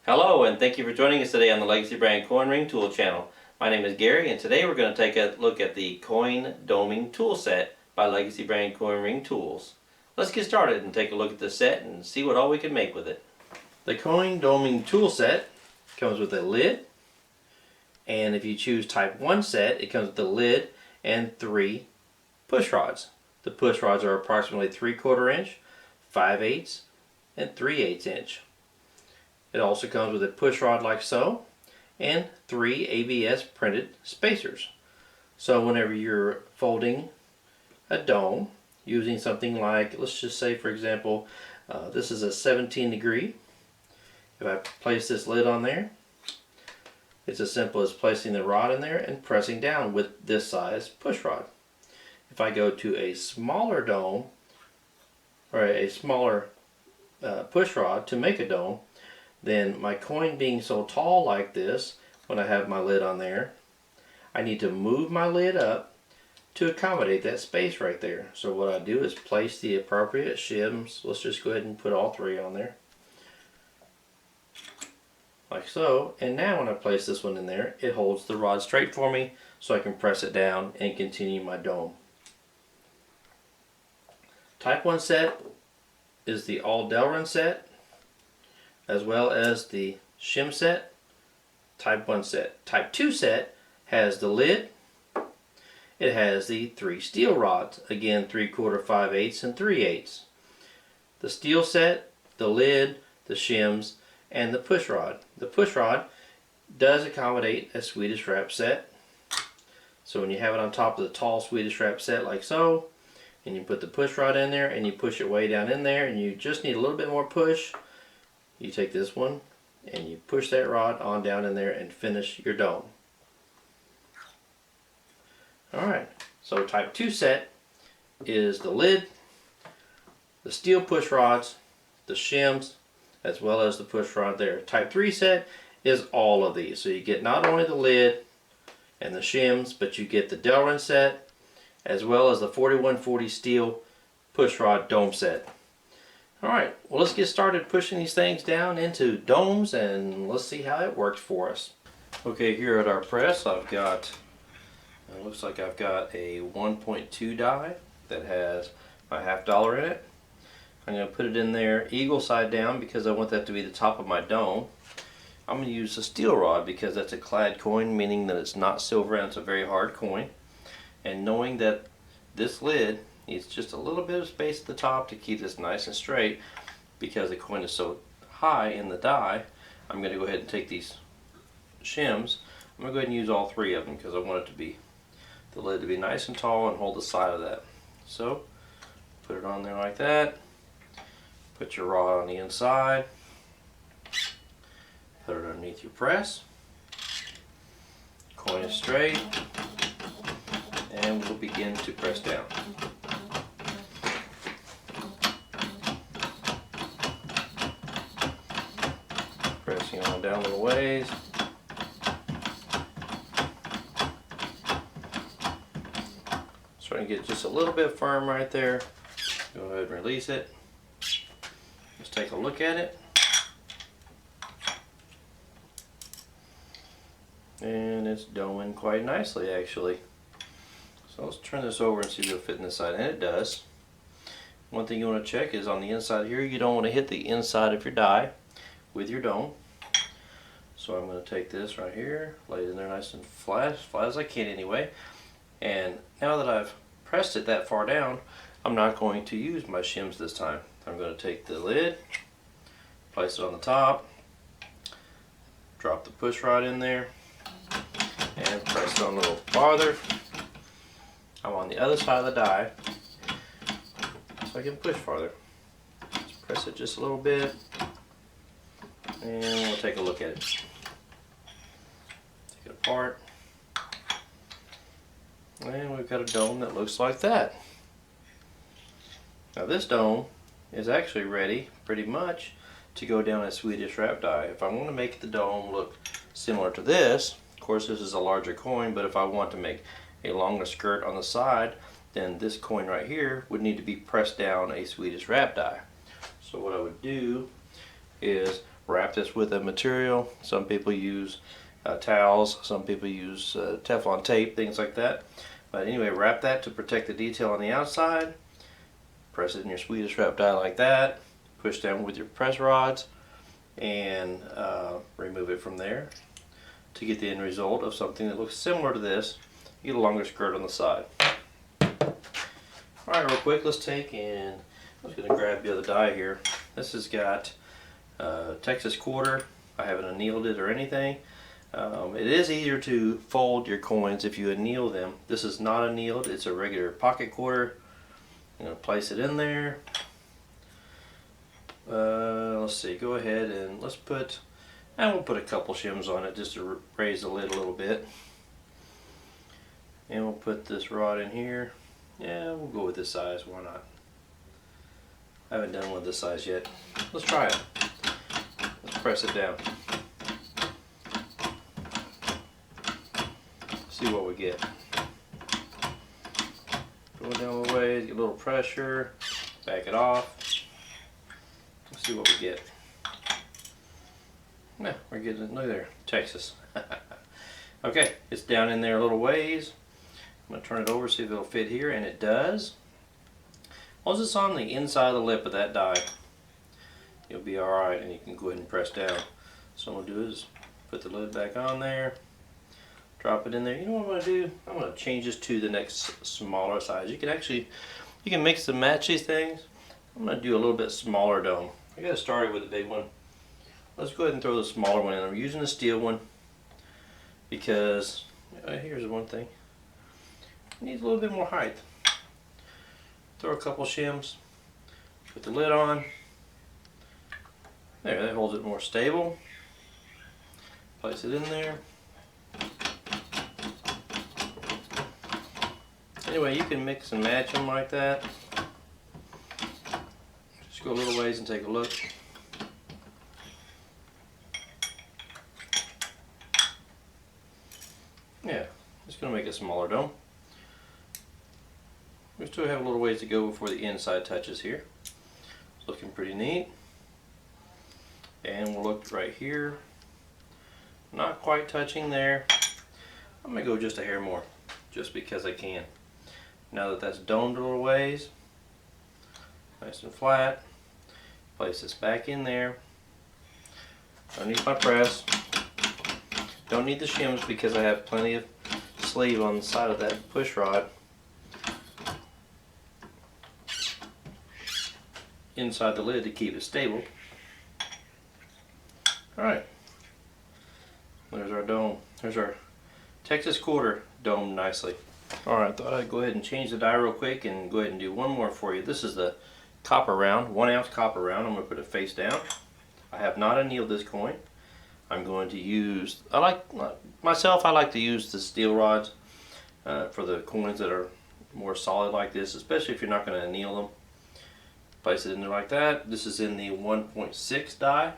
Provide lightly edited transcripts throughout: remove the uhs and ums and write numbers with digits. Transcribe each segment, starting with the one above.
Hello, and thank you for joining us today on the Legacy Brand Coin Ring Tool channel. My name is Gary, and today we're going to take a look at the coin doming tool set by Legacy Brand Coin Ring Tools. Let's get started and take a look at the set and see what all we can make with it. The coin doming tool set comes with a lid, and if you choose type 1 set, it comes with a lid and 3 push rods. The push rods are approximately 3/4 inch, 5/8, and 3/8 inch. It also comes with a push rod like so and 3 ABS printed spacers. So whenever you're folding a dome using something like, let's just say for example, this is a 17 degree. If I place this lid on there, it's as simple as placing the rod in there and pressing down with this size push rod. If I go to a smaller dome or a smaller push rod to make a dome, then my coin being so tall like this, when I have my lid on there, I need to move my lid up to accommodate that space right there. So what I do is place the appropriate shims. Let's just go ahead and put all 3 on there. Like so. And now when I place this one in there, it holds the rod straight for me so I can press it down and continue my dome. Type 1 set is the all DELRIN set, as well as the shim set, type 1 set. Type 2 set has the lid, it has the 3 steel rods, again 3/4, 5/8, and 3/8. The steel set, the lid, the shims, and the push rod. The push rod does accommodate a Swedish Wrap set. So when you have it on top of the tall Swedish Wrap set like so, and you put the push rod in there and you push it way down in there and you just need a little bit more push, you take this one and you push that rod on down in there and finish your dome. Alright, so type 2 set is the lid, the steel push rods, the shims, as well as the push rod there. Type 3 set is all of these. So you get not only the lid and the shims, but you get the DELRIN set, as well as the 4140 steel push rod dome set. Alright, well, let's get started pushing these things down into domes and let's see how it works for us. Okay, here at our press I've got, it looks like I've got a 1.2 die that has my $50 in it. I'm going to put it in there eagle side down because I want that to be the top of my dome. I'm going to use a steel rod because that's a clad coin, meaning that it's not silver and it's a very hard coin. And knowing that this lid needs just a little bit of space at the top to keep this nice and straight because the coin is so high in the die, I'm going to go ahead and take these shims. I'm going to go ahead and use all 3 of them because I want it to be, the lid to be nice and tall and hold the side of that. So put it on there like that. Put your rod on the inside. Put it underneath your press. Coin is straight. And we'll begin to press down. Pressing on down a little ways. Starting to get just a little bit firm right there. Go ahead and release it. Let's take a look at it. And it's doming quite nicely actually. So let's turn this over and see if it'll fit in this side, and it does. One thing you want to check is on the inside here, you don't want to hit the inside of your die with your dome. So I'm going to take this right here, lay it in there nice and flat as I can anyway. And now that I've pressed it that far down, I'm not going to use my shims this time. I'm going to take the lid, place it on the top, drop the push rod in there, and press it on a little farther. I'm on the other side of the die, so I can push farther. Just press it just a little bit, and we'll take a look at it. Take it apart, and we've got a dome that looks like that. Now this dome is actually ready, pretty much, to go down a Swedish Wrap die. If I want to make the dome look similar to this, of course this is a larger coin, but if I want to make a longer skirt on the side, then this coin right here would need to be pressed down a Swedish Wrap die. So what I would do is wrap this with a material. Some people use towels, some people use Teflon tape, things like that. But anyway, wrap that to protect the detail on the outside. Press it in your Swedish Wrap Die like that. Push down with your press rods and remove it from there to get the end result of something that looks similar to this. You get a longer skirt on the side. Alright, real quick, let's take and I'm just going to grab the other die here. This has got Texas quarter. I haven't annealed it or anything. It is easier to fold your coins if you anneal them. This is not annealed, it's a regular pocket quarter. I'm going to place it in there. Let's see, go ahead and we'll put a couple shims on it just to raise the lid a little bit. And we'll put this rod in here. Yeah, we'll go with this size, why not? I haven't done one this size yet. Let's try it. Let's press it down. See what we get. Go down a little ways, get a little pressure, back it off. Let's see what we get. Yeah, we're getting, look there, Texas. Okay, it's down in there a little ways. I'm going to turn it over, see if it'll fit here, and it does. Once it's on the inside of the lip of that die, you'll be alright, and you can go ahead and press down. So what I'm going to do is put the lid back on there, drop it in there. You know what I'm going to do? I'm going to change this to the next smaller size. You can mix and match these things. I'm going to do a little bit smaller dome. I got started with the big one. Let's go ahead and throw the smaller one in. I'm using the steel one because here's one thing. It needs a little bit more height. Throw a couple shims. Put the lid on. There, that holds it more stable. Place it in there. Anyway, you can mix and match them like that. Just go a little ways and take a look. Yeah, just going to make a smaller dome. We still have a little ways to go before the inside touches here. It's looking pretty neat. And we'll look right here. Not quite touching there. I'm going to go just a hair more, just because I can. Now that that's domed a little ways, nice and flat, place this back in there. Underneath my press. Don't need the shims because I have plenty of sleeve on the side of that push rod. Inside the lid to keep it stable. Alright, there's our dome. There's our Texas quarter domed nicely. Alright, thought I'd go ahead and change the die real quick and go ahead and do one more for you. This is the copper round, 1 ounce copper round. I'm going to put it face down. I have not annealed this coin. I'm going to use, I like to use the steel rods for the coins that are more solid like this, especially if you're not going to anneal them. Place it in there like that. This is in the 1.6 die,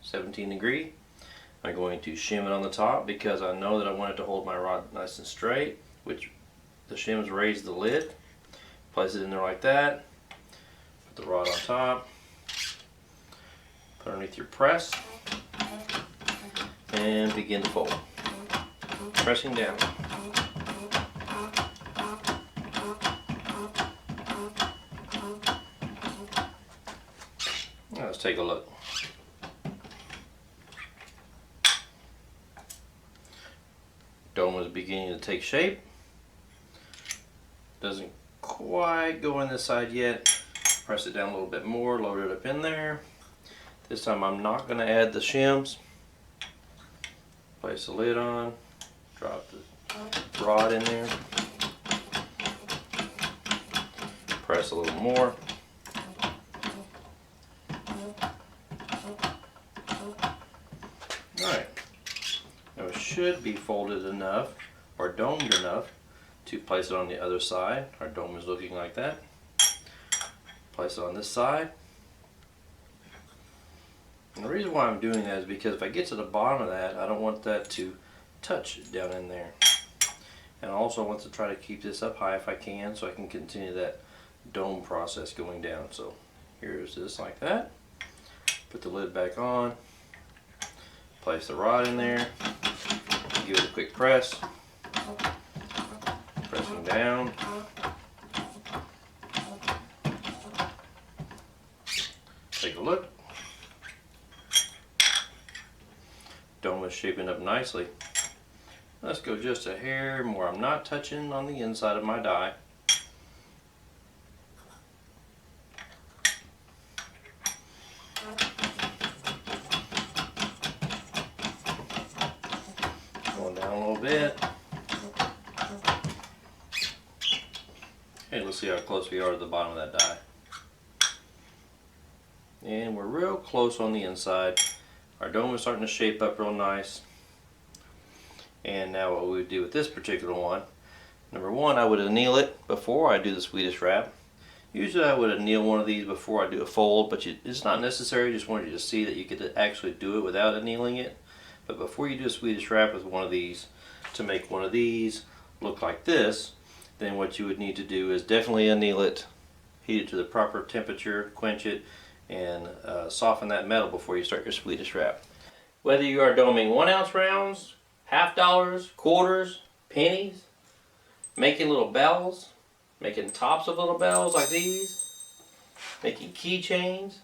17 degree. I'm going to shim it on the top because I know that I want it to hold my rod nice and straight, which the shims raise the lid. Place it in there like that. Put the rod on top. Put underneath your press. And begin to fold. Pressing down. Now let's take a look. Dome is beginning to take shape. Doesn't quite go in this side yet. Press it down a little bit more, load it up in there. This time I'm not going to add the shims. Place the lid on, drop the rod in there, press a little more. Alright, now it should be folded enough or domed enough to place it on the other side. Our dome is looking like that. Place it on this side. And the reason why I'm doing that is because if I get to the bottom of that, I don't want that to touch down in there. And I also want to try to keep this up high if I can, so I can continue that dome process going down. So here's this like that. Put the lid back on. place the rod in there. Give it a quick press. Pressing down. Take a look. Dome is shaping up nicely. Let's go just a hair more. I'm not touching on the inside of my die. Going down a little bit. Okay, let's see how close we are to the bottom of that die. And we're real close on the inside. Our dome is starting to shape up real nice. And now what we would do with this particular one, number one, I would anneal it before I do the Swedish wrap. Usually I would anneal one of these before I do a fold, but it's not necessary. Just wanted you to see that you could actually do it without annealing it. But before you do a Swedish wrap with one of these, to make one of these look like this, then what you would need to do is definitely anneal it, heat it to the proper temperature, quench it, and soften that metal before you start your Swedish wrap. Whether you are doming 1 ounce rounds, half dollars, quarters, pennies, making little bells, making tops of little bells like these, making keychains,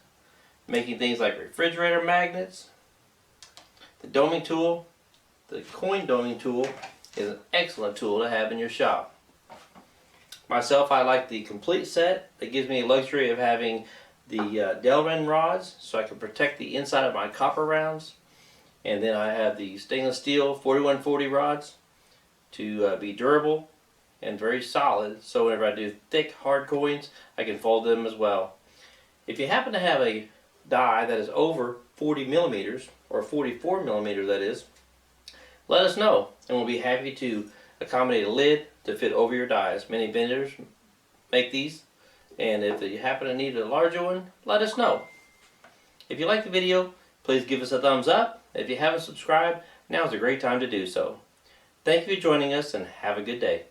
making things like refrigerator magnets, the doming tool, the coin doming tool, is an excellent tool to have in your shop. Myself, I like the complete set. It gives me the luxury of having the DELRIN rods so I can protect the inside of my copper rounds. And then I have the stainless steel 4140 rods to be durable and very solid, so whenever I do thick hard coins I can fold them as well. If you happen to have a die that is over 40 millimeters, or 44 millimeters that is, let us know and we'll be happy to accommodate a lid to fit over your dies. Many vendors make these, and if you happen to need a larger one, let us know. If you like the video, please give us a thumbs up. If you haven't subscribed, now is a great time to do so. Thank you for joining us and have a good day.